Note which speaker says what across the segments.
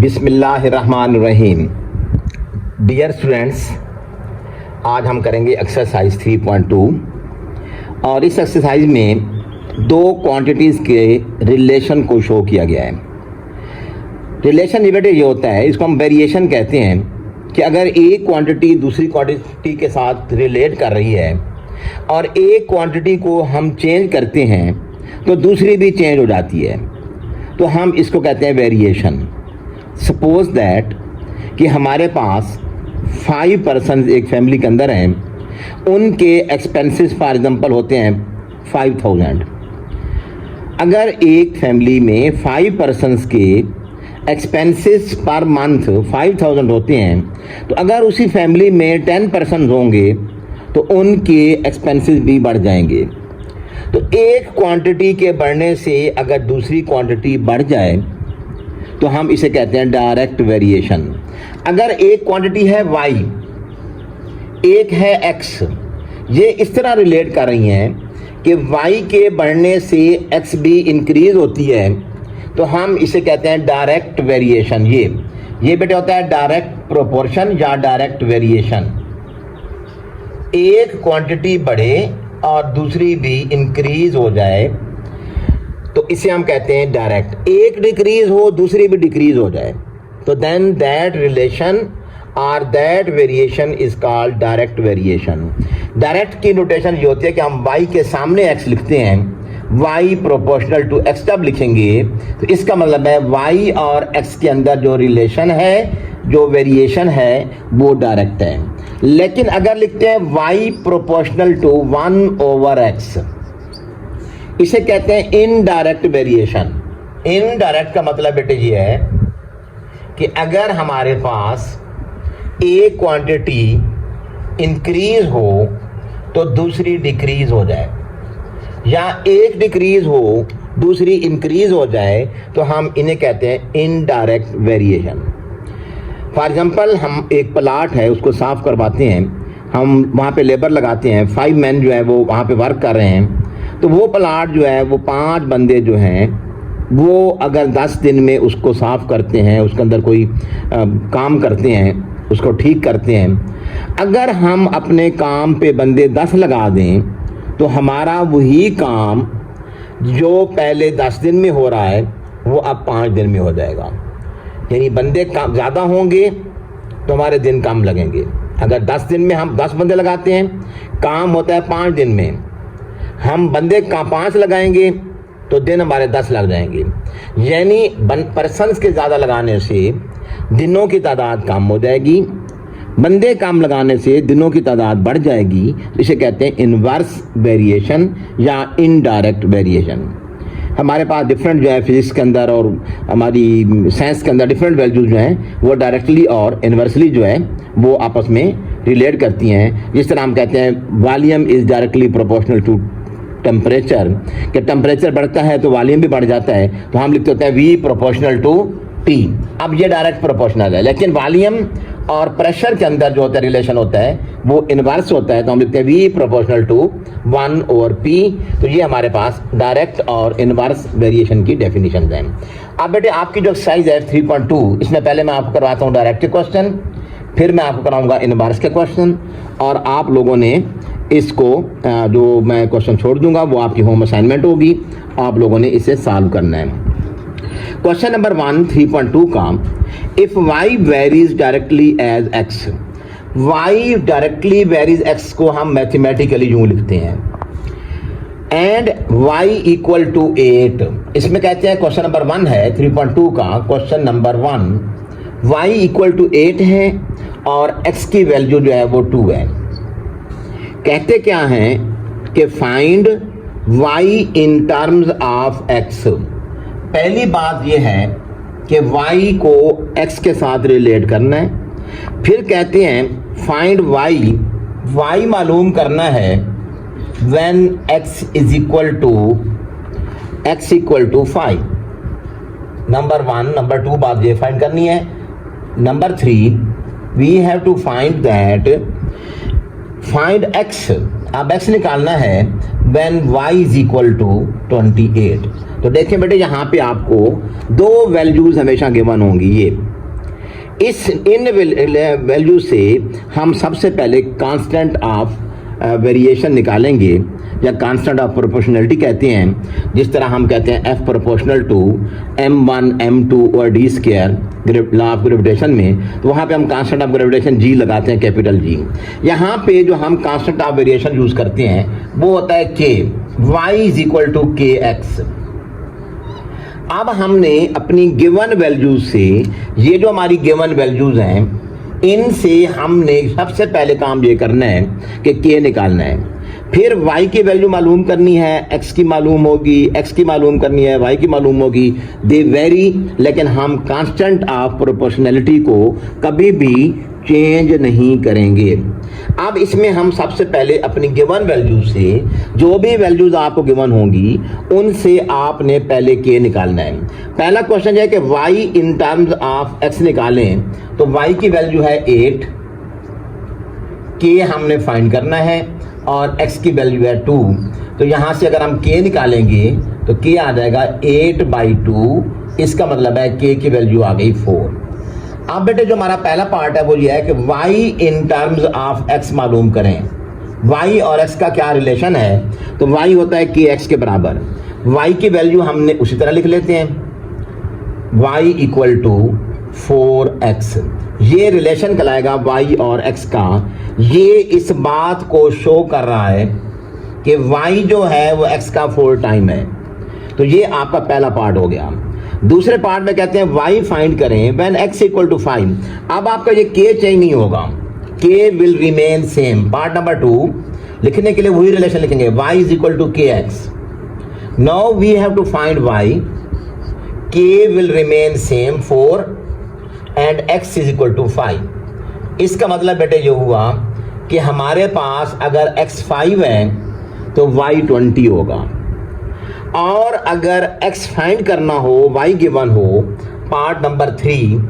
Speaker 1: बिस्मिल्लाहिर्रहमानिर्रहीम। Dear students, आज हम करेंगे एक्सरसाइज 3.2 और इस एक्सरसाइज में दो क्वांटिटीज़ के रिलेशन को शो किया गया है। रिलेशन ये बेटे ये होता है, इसको हम वेरिएशन कहते हैं कि अगर एक क्वांटिटी दूसरी क्वांटिटी के साथ रिलेट कर रही है और एक क्वांटिटी को हम चेंज करते हैं तो दूसरी भी चेंज हो जाती है, तो हम इसको कहते हैं वेरिएशन। सपोज दैट कि हमारे पास 5 पर्सन एक फैमिली के अंदर हैं, उनके एक्सपेंसेस फॉर एग्जांपल होते हैं 5000। अगर एक फैमिली में 5 पर्सनस के एक्सपेंसेस पर मंथ 5000 होते हैं, तो अगर उसी फैमिली में 10 पर्सन होंगे तो उनके एक्सपेंसेस भी बढ़ जाएंगे। तो एक क्वांटिटी के बढ़ने से अगर दूसरी क्वांटिटी बढ़ जाए तो हम इसे कहते हैं डायरेक्ट वेरिएशन। अगर एक क्वांटिटी है y, एक है x, ये इस तरह रिलेट कर रही हैं कि y के बढ़ने से x भी इंक्रीज होती है, तो हम इसे कहते हैं डायरेक्ट वेरिएशन। ये बेटे होता है डायरेक्ट प्रोपोर्शन या डायरेक्ट वेरिएशन। एक क्वांटिटी बढ़े और दूसरी भी इंक्रीज हो जाए तो इसे हम कहते हैं डायरेक्ट। एक डिक्रीज हो दूसरी भी डिक्रीज हो जाए तो देन दैट रिलेशन और that variation is called direct variation. Direct की नोटेशन ये होती है कि हम y के सामने x लिखते हैं, y प्रोपोर्शनल टू x जब लिखेंगे तो इसका मतलब है y और x के अंदर जो रिलेशन है, जो वेरिएशन है, वो डायरेक्ट है। लेकिन अगर लिखते हैं y प्रोपोर्शनल टू 1/x, इसे कहते हैं इनडायरेक्ट वेरिएशन। इनडायरेक्ट का मतलब बेटे ये है कि अगर हमारे पास एक क्वांटिटी इंक्रीज हो तो दूसरी डिक्रीज हो जाए, या एक डिक्रीज हो दूसरी इंक्रीज हो जाए, तो हम इन्हें कहते हैं इनडायरेक्ट वेरिएशन। फॉर एग्जांपल, हम एक प्लाट है उसको साफ करवाते हैं, हम वहाँ पे लेबर लगाते हैं, 5 मैन जो है वो वहाँ पे वर्क कर रहे हैं, तो वो प्लाट जो है वो 5 बंदे जो हैं वो अगर 10 दिन में उसको साफ करते हैं, उसके अंदर कोई काम करते हैं, उसको ठीक करते हैं। अगर हम अपने काम पे बंदे 10 लगा दें तो हमारा वही काम जो पहले 10 दिन में हो रहा है वो अब 5 दिन में हो जाएगा। यानी बंदे काम ज़्यादा होंगे तो हमारे दिन कम लगेंगे। अगर 10 दिन में हम 10 बंदे लगाते हैं, काम होता है 5 दिन में, हम बंदे का 5 लगाएंगे तो दिन हमारे 10 लग जाएंगे। यानी पर्सन्स के ज़्यादा लगाने से दिनों की तादाद कम हो जाएगी, बंदे कम लगाने से दिनों की तादाद बढ़ जाएगी। इसे कहते हैं इनवर्स वेरिएशन या इनडायरेक्ट वेरिएशन। हमारे पास डिफरेंट जो है फिजिक्स के अंदर और हमारी साइंस के अंदर डिफरेंट वैल्यूज जो हैं वो डायरेक्टली और इनवर्सली जो है वो आपस में रिलेट करती हैं। जिस तरह हम कहते हैं volume is directly proportional to temperature, कि टेम्परेचर बढ़ता है तो वॉल्यूम भी बढ़ जाता है, तो हम लिखते होते हैं V प्रोपोर्शनल टू T। अब ये डायरेक्ट प्रोपोर्शनल है, लेकिन वॉल्यूम और प्रेशर के अंदर जो होता है रिलेशन होता है वो इनवर्स होता है, तो हम लिखते हैं V प्रोपोर्शनल टू 1/P। तो ये हमारे पास डायरेक्ट और इनवर्स वेरिएशन की डेफिनेशन है। अब बेटे आपकी जो एक्सरसाइज है 3.2, इसमें पहले मैं आपको करवाता हूँ डायरेक्ट के क्वेश्चन, फिर मैं आपको कराऊंगा इनवर्स के क्वेश्चन, और आप लोगों ने इसको जो मैं क्वेश्चन छोड़ दूंगा वो आपकी होम असाइनमेंट होगी, आप लोगों ने इसे सॉल्व करना है। क्वेश्चन नंबर 1 3.2 का, if y varies directly as x, y directly varies x को हम मैथमेटिकली यूं लिखते हैं, एंड y इक्वल टू 8। इसमें कहते हैं क्वेश्चन नंबर 1 है 3.2 का, question number 1 y equal to 8 है और x की वैल्यू जो है वो 2 है। कहते क्या हैं कि find y in terms of x। पहली बात यह है कि y को x के साथ रिलेट करना है। फिर कहते हैं फाइंड y मालूम करना है when x equal to 5। Number 1। Number 2 बात ये फाइंड करनी है। Number 3 we have to find x। अब x निकालना है when y is equal to 28। तो देखें बेटे यहाँ पे आपको दो वैल्यूज हमेशा गिवन होंगी। ये इस इन वैल्यू से हम सबसे पहले कांस्टेंट ऑफ वेरिएशन निकालेंगे, या कांस्टेंट ऑफ प्रोपोर्शनलिटी कहते हैं। जिस तरह हम कहते हैं F proportional to m1 m2 और d square law of gravitation में, तो वहाँ पे हम कांस्टेंट ऑफ ग्रेविटेशन G लगाते हैं, कैपिटल G। यहाँ पे जो हम कांस्टेंट ऑफ वेरिएशन यूज करते हैं वो होता है K, y is equal to kx। अब हमने अपनी गिवन वैल्यूज से, ये जो हमारी गिवन वैल्यूज हैं, इनसे हमने सबसे पहले काम ये करना है कि K निकालना है, फिर y की वैल्यू मालूम करनी है, x की मालूम होगी, x की मालूम करनी है, y की मालूम होगी। दे वेरी, लेकिन हम कांस्टेंट ऑफ प्रोपोर्शनैलिटी को कभी भी चेंज नहीं करेंगे। अब इसमें हम सबसे पहले अपनी गिवन वैल्यू से, जो भी वैल्यूज आपको गिवन होंगी उनसे आपने पहले K निकालना है। पहला क्वेश्चन है कि y in terms of x निकालें, तो y की वैल्यू है 8, K हमने फाइंड करना है, और x की वैल्यू है 2। तो यहाँ से अगर हम K निकालेंगे तो K आ जाएगा 8/2, इसका मतलब है K की वैल्यू आ गई 4। अब बेटे जो हमारा पहला पार्ट है वो ये है कि y in terms of x मालूम करें। y और x का क्या रिलेशन है, तो y होता है kx के बराबर। y की वैल्यू हमने उसी तरह लिख लेते हैं, y इक्वल टू 4x। ये रिलेशन कहलाएगा y और x का। ये इस बात को शो कर रहा है कि y जो है वो x का 4 टाइम है। तो ये आपका पहला पार्ट हो गया। दूसरे पार्ट में कहते हैं y फाइंड करें व्हेन x इक्वल टू 5। अब आपका ये k चेंज नहीं होगा, k will remain same. Part number 2 लिखने के लिए वही रिलेशन लिखेंगे, y is equal to kx। Now we have to find y, k will remain same 4 and x is equal to 5। इसका मतलब बेटे ये हुआ कि हमारे पास अगर x 5 है तो y 20 होगा, और अगर x फाइंड करना हो, y गिवन हो, पार्ट नंबर 3,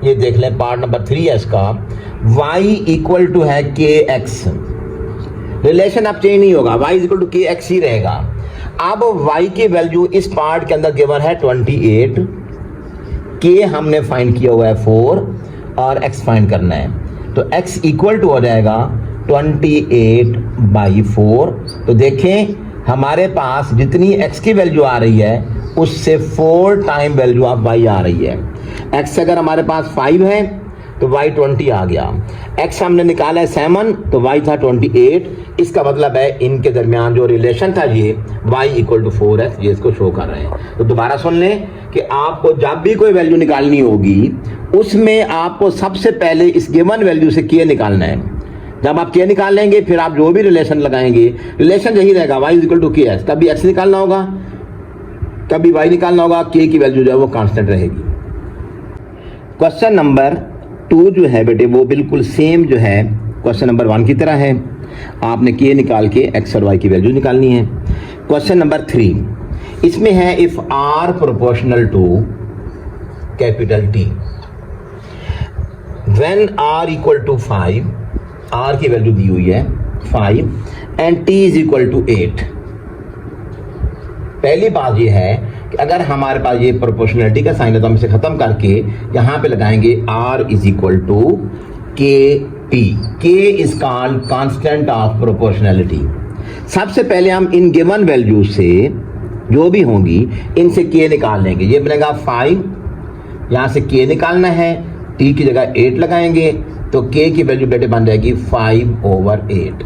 Speaker 1: ये देख लें, पार्ट नंबर 3 है इसका, y इक्वल टू है kx। रिलेशन अब चेंज नहीं होगा, y इक्वल टू kx ही रहेगा। अब y की वैल्यू इस पार्ट के अंदर गिवन है 28, k हमने फाइंड किया हुआ है 4, और x फाइंड करना है, तो x इक्वल टू हो जाएगा 28/4। तो देखें हमारे पास जितनी x की वैल्यू आ रही है उससे 4 टाइम वैल्यू ऑफ y आ रही है। x अगर हमारे पास 5 है तो y 20 आ गया, x हमने निकाला है 7, तो y था 28। इसका मतलब है इनके दरमियान जो रिलेशन था ये y इक्वल टू 4 है, ये इसको शो कर रहे हैं। तो दोबारा सुन लें कि आपको जब भी कोई वैल्यू निकालनी होगी उसमें आपको सबसे पहले इस गिवन वैल्यू से k निकालना है। जब आप k निकाल लेंगे फिर आप जो भी रिलेशन लगाएंगे, रिलेशन यही रहेगा, y is equal to kx। कभी x निकालना होगा, कभी y निकालना होगा, k की वैल्यू जो है वो कांस्टेंट रहेगी। क्वेश्चन नंबर 2 जो है बेटे वो बिल्कुल सेम जो है क्वेश्चन नंबर 1 की तरह है। आपने k निकाल के x और y की वैल्यू निकालनी है। क्वेश्चन नंबर 3, इसमें है if r proportional to capital T when r equal to 5, r की वैल्यू दी हुई है 5 and t is equal to 8। पहली बात ये है कि अगर हमारे पास ये प्रोपोर्शनलिटी का साइन है तो हम इसे खत्म करके यहाँ पे लगाएंगे r is equal to kp। k is called constant of proportionality. सबसे पहले हम इन गिवन वैल्यू से जो भी होंगी इनसे k निकाल लेंगे। ये बनेगा 5, यहाँ से k निकालना है, t की जगह 8 लगाएंगे तो k की वैल्यू बेटे बन जाएगी 5/8।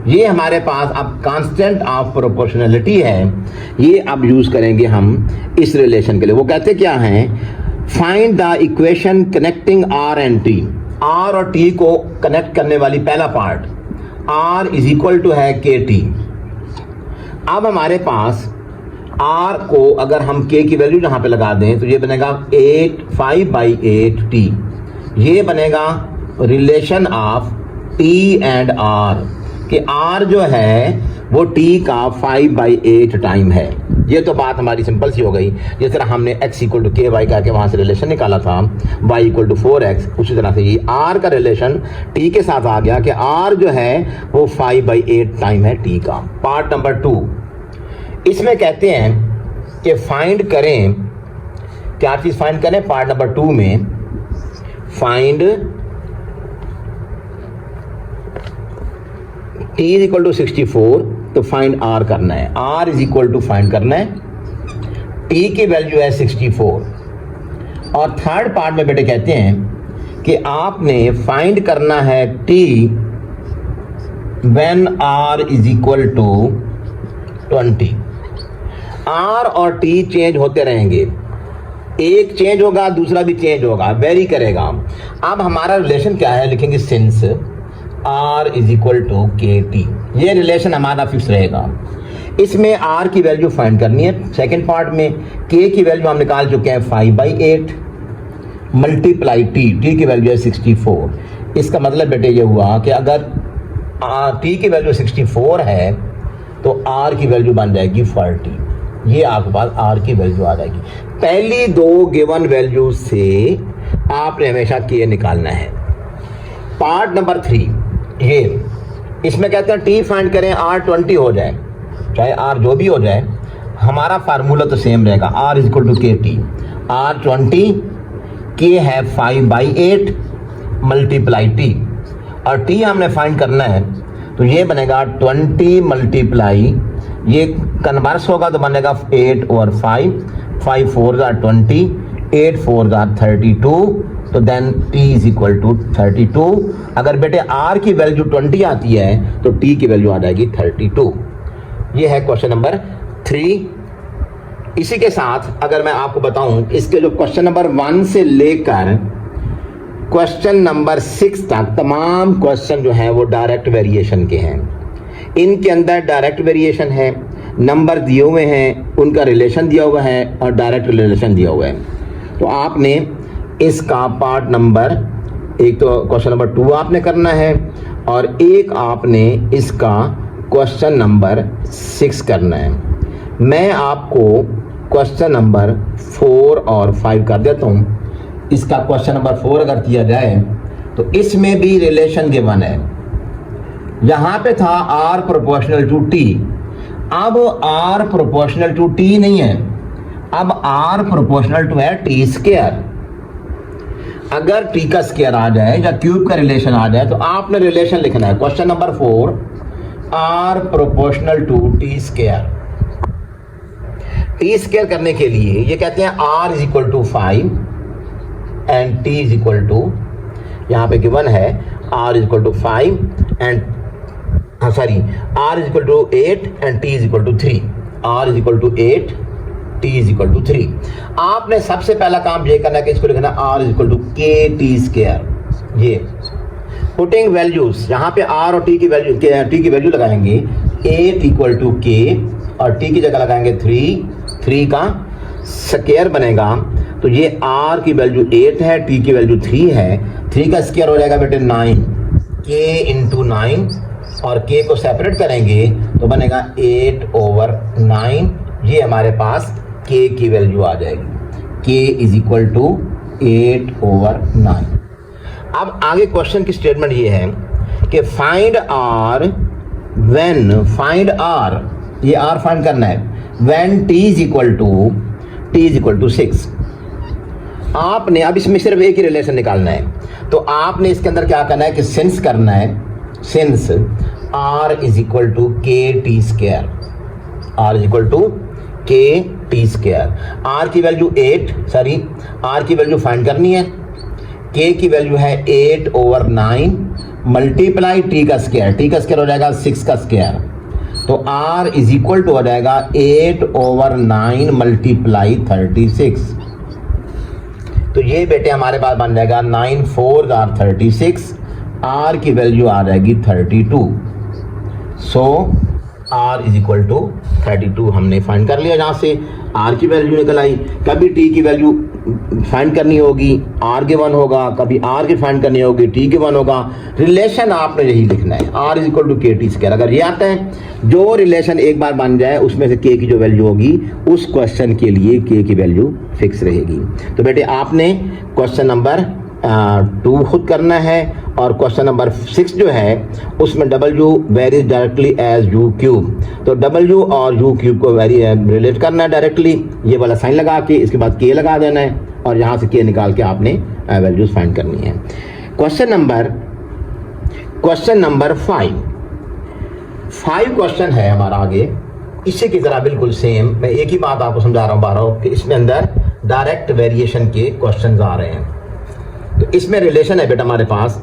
Speaker 1: ये हमारे पास अब कांस्टेंट ऑफ प्रोपोर्शनैलिटी है, ये अब यूज करेंगे हम इस रिलेशन के लिए। वो कहते क्या हैं, find the equation connecting r and t। r और t को कनेक्ट करने वाली पहला part, r is equal to है kt। अब हमारे पास r को अगर हम k की वैल्यू जहां पे लगा दें तो ये बनेगा 5/8t। ये बनेगा relation of t and r, कि r जो है वो t का 5/8 टाइम है। ये तो बात हमारी सिंपल सी हो गई। जिस तरह हमने x इक्वल टू ky कह के वहां से रिलेशन निकाला था, y इक्वल टू 4x, उसी तरह से ये r का रिलेशन t के साथ आ गया कि r जो है वो 5/8 टाइम है t का। पार्ट नंबर 2, इसमें कहते हैं कि फाइंड करें, क्या चीज फाइंड करें पार्ट नंबर 2 में, find t is equal to 64, तो फाइंड r करना है, r is equal to find करना है, t की वैल्यू है 64। और थर्ड पार्ट में बेटे कहते हैं कि आपने फाइंड करना है t when r is equal to 20। r और t चेंज होते रहेंगे, एक चेंज होगा दूसरा भी चेंज होगा, वेरी करेगा। अब हमारा रिलेशन क्या है, लिखेंगे since r is equal to के टी, ये रिलेशन हमारा फिक्स रहेगा। इसमें r की वैल्यू फाइंड करनी है। सेकंड पार्ट में k की वैल्यू हम निकाल चुके हैं 5/8 मल्टीप्लाई t की वैल्यू है 64। इसका मतलब बेटे ये हुआ कि अगर t की वैल्यू 64 है तो r की वैल्यू बन जाएगी 40। ये आपके पास r की वैल्यू आ जाएगी। पहली दो गिवन वैल्यू से आपने हमेशा k निकालना है। पार्ट नंबर 3 ये, इसमें कहते हैं t फाइंड करें r 20 हो जाए, चाहे r जो भी हो जाए, हमारा फार्मूला तो सेम रहेगा, r इज इक्वल टू के टी। r 20, k है 5/8 मल्टीप्लाई t, और t हमने फाइंड करना है तो ये बनेगा 20 मल्टीप्लाई, ये कन्वर्स होगा तो बनेगा 8/5, 5 4 20, 8 4 32, तो then t is equal to 32। अगर बेटे r की वैल्यू 20 आती है तो t की वैल्यू आ जाएगी 32। ये है क्वेश्चन नंबर 3। इसी के साथ अगर मैं आपको बताऊं, इसके जो क्वेश्चन नंबर 1 से लेकर क्वेश्चन नंबर 6 तक तमाम क्वेश्चन जो हैं वो डायरेक्ट वेरिएशन के हैं। इनके अंदर डायरेक्ट वेरिएशन है, नंबर दिए हुए हैं, उनका रिलेशन दिया हुआ है और डायरेक्ट रिलेशन दिया हुआ है। तो आपने इसका पार्ट नंबर, एक तो क्वेश्चन नंबर 2 आपने करना है और एक आपने इसका क्वेश्चन नंबर 6 करना है। मैं आपको क्वेश्चन नंबर 4 और 5 कर देता हूँ। इसका क्वेश्चन नंबर 4 अगर किया जाए तो इसमें भी रिलेशन गिवन है। यहाँ पे था r प्रोपोर्शनल टू t, अब r प्रोपोर्शनल टू t नहीं है, अब r प्रोपोर्शनल टू है t स्क्वायर। अगर t का स्क्वायर आ जाए या क्यूब का रिलेशन आ जाए तो आपने रिलेशन लिखना है। Question number 4, r proportional to t square. t square करने के लिए ये कहते हैं r is equal to 5 and t is equal to, यहाँ पे गिवन है r is equal to 5 and r is equal to 8 and t is equal to 3। r is equal to 8, t is equal to 3। आपने सबसे पहला काम ये करना है कि इसको लिखना r इज इक्वल टू के टी स्क्वायर। ये पुटिंग वैल्यूज, यहाँ पे r और t की वैल्यू लगाएंगे, 8 इक्वल टू k और t की जगह लगाएंगे 3 का स्क्वायर बनेगा। तो ये r की वैल्यू 8 है, t की वैल्यू 3 है, 3 का स्क्वायर हो जाएगा बेटे 9, k इंटू 9 और k को सेपरेट करेंगे तो बनेगा 8/9। ये हमारे पास k की वैल्यू आ जाएगी, k इज इक्वल टू 8/9। अब आगे क्वेश्चन की स्टेटमेंट ये है कि find r when, find r, ये r फाइंड करना है, when t is equal to 6। आपने अब इसमें सिर्फ एक ही रिलेशन निकालना है, तो आपने इसके अंदर क्या करना है कि सिंस करना है, since r is equal to के t square, r is equal to के टी स्क्वायर। r की वैल्यू r की वैल्यू फाइंड करनी है, k की वैल्यू है 8/9 मल्टीप्लाई t का स्क्वायर हो जाएगा 6 का स्क्वायर, तो r इज इक्वल टू हो जाएगा 8/9 मल्टीप्लाई 36। तो ये बेटे हमारे पास बन जाएगा 9 4 36, r की वैल्यू आ जाएगी 32। सो r इज इक्वल टू 32 हमने फाइंड कर लिया। जहाँ से r की वैल्यू निकल आई, कभी t की वैल्यू फाइंड करनी होगी r के 1 होगा, कभी r की फाइंड करनी होगी t के 1 होगा। रिलेशन आपने यही लिखना है, r इज इक्वल टू के टी स्क्वायर। अगर ये आता है, जो रिलेशन एक बार बन जाए उसमें से k की जो वैल्यू होगी उस क्वेश्चन के लिए k की वैल्यू फिक्स रहेगी। तो बेटे आपने क्वेश्चन नंबर 2 खुद करना है और क्वेश्चन नंबर 6 जो है उसमें w varies directly as u cube, तो w और u क्यूब को रिलेट करना है डायरेक्टली, ये वाला साइन लगा के इसके बाद k लगा देना है और यहाँ से के निकाल के आपने वैल्यूज फाइंड करनी है। क्वेश्चन नंबर 5 क्वेश्चन है हमारा आगे, इसी की तरह बिल्कुल सेम। मैं एक ही बात आपको समझा रहा हूँ बार कि इसमें अंदर डायरेक्ट वेरिएशन के क्वेश्चन आ रहे हैं। तो इसमें रिलेशन है बेटा हमारे पास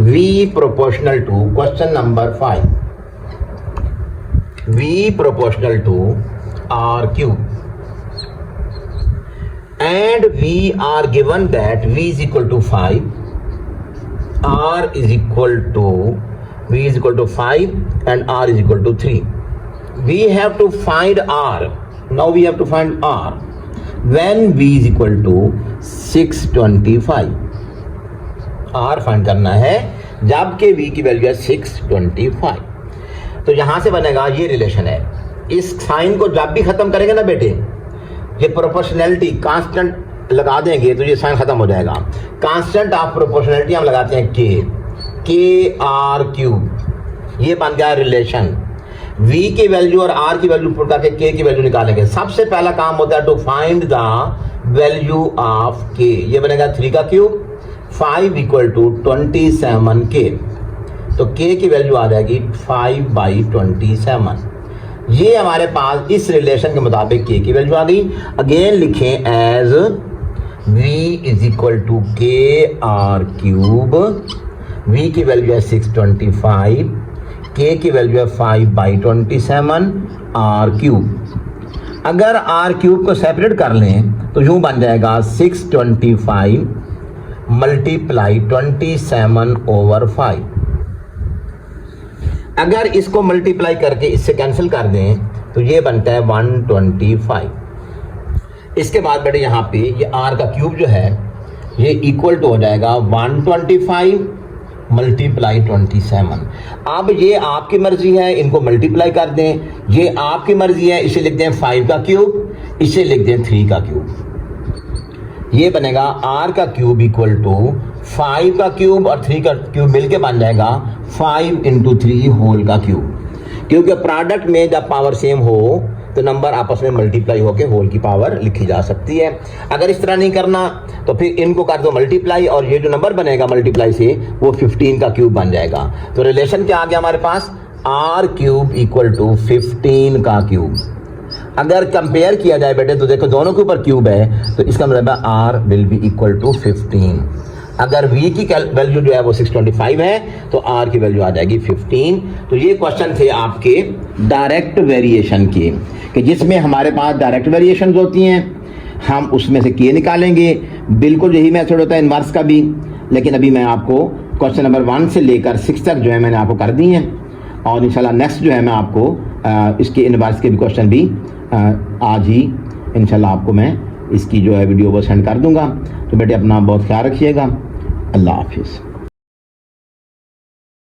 Speaker 1: V proportional to, question number 5, V proportional to R cube, and we are given that V is equal to 5, R is equal to V is equal to 5 and R is equal to 3. We have to find R. Now we have to find R when V is equal to 625. R find करना है जबकि V की value है 625। तो यहां से बनेगा ये रिलेशन है। इस साइन को जब भी खत्म करेंगे ना बेटे, ये प्रोपोर्शनैलिटी कांस्टेंट लगा देंगे तो ये साइन खत्म हो जाएगा। कांस्टेंट ऑफ प्रोपोर्शनैलिटी हम लगाते हैं के आर क्यूब, ये बन गया रिलेशन। V की वैल्यू और R की वैल्यू पुट करके K की वैल्यू निकालेंगे। सबसे पहला काम होता है to find the value of K। ये बनेगा 3 का क्यूब, 5 इक्वल टू 27K। तो K की वैल्यू आ जाएगी 5/27। ये हमारे पास इस रिलेशन के मुताबिक K की वैल्यू आ गई। अगेन लिखें as V is equal to KR cube. V की वैल्यू है 625, K की वैल्यू है 5/27 R क्यूब। अगर R क्यूब को सेपरेट कर लें तो यूं बन जाएगा 625 मल्टीप्लाई 27/5। अगर इसको मल्टीप्लाई करके इससे कैंसिल कर दें तो ये बनता है 125। इसके बाद बेटे यहाँ पे ये R का क्यूब जो है ये इक्वल टू हो जाएगा 125 मल्टीप्लाई 27। अब ये आपकी मर्जी है, इनको मल्टीप्लाई कर दें। ये आपकी मर्जी है, इसे लिख दें 5 का क्यूब, इसे लिख दें 3 का क्यूब। ये बनेगा R का क्यूब इक्वल टू 5 का क्यूब और 3 का क्यूब मिलके बन जाएगा 5 × 3 होल का क्यूब। क्योंकि प्रोडक्ट में जब पावर सेम हो तो नंबर आपस में मल्टीप्लाई होकर होल की पावर लिखी जा सकती है। अगर इस तरह नहीं करना तो फिर इनको कर दो मल्टीप्लाई और ये जो नंबर बनेगा मल्टीप्लाई से वो 15 का क्यूब बन जाएगा। तो रिलेशन क्या आ गया हमारे पास, R क्यूब इक्वल टू 15 का क्यूब। अगर कंपेयर किया जाए बेटे तो देखो दोनों के ऊपर क्यूब है, तो इसका मतलब है R will be equal to 15। अगर V की वैल्यू जो है वो 625 है तो R की वैल्यू आ जाएगी 15। तो ये क्वेश्चन थे आपके डायरेक्ट वेरिएशन के, कि जिसमें हमारे पास डायरेक्ट वेरिएशंस होती हैं, हम उसमें से K निकालेंगे। बिल्कुल यही मेथड होता है इनवर्स का भी, लेकिन अभी मैं आपको क्वेश्चन नंबर 1 से लेकर 6 तक जो है मैंने आपको कर दी हैं, और इंशाल्लाह नेक्स्ट जो है मैं आपको इसके इनवर्स के भी क्वेश्चन भी आज ही इंशाल्लाह आपको मैं इसकी जो है वीडियो वो सेंड कर दूंगा। तो बेटे अपना बहुत ख्याल रखिएगा। अल्लाह हाफिज़।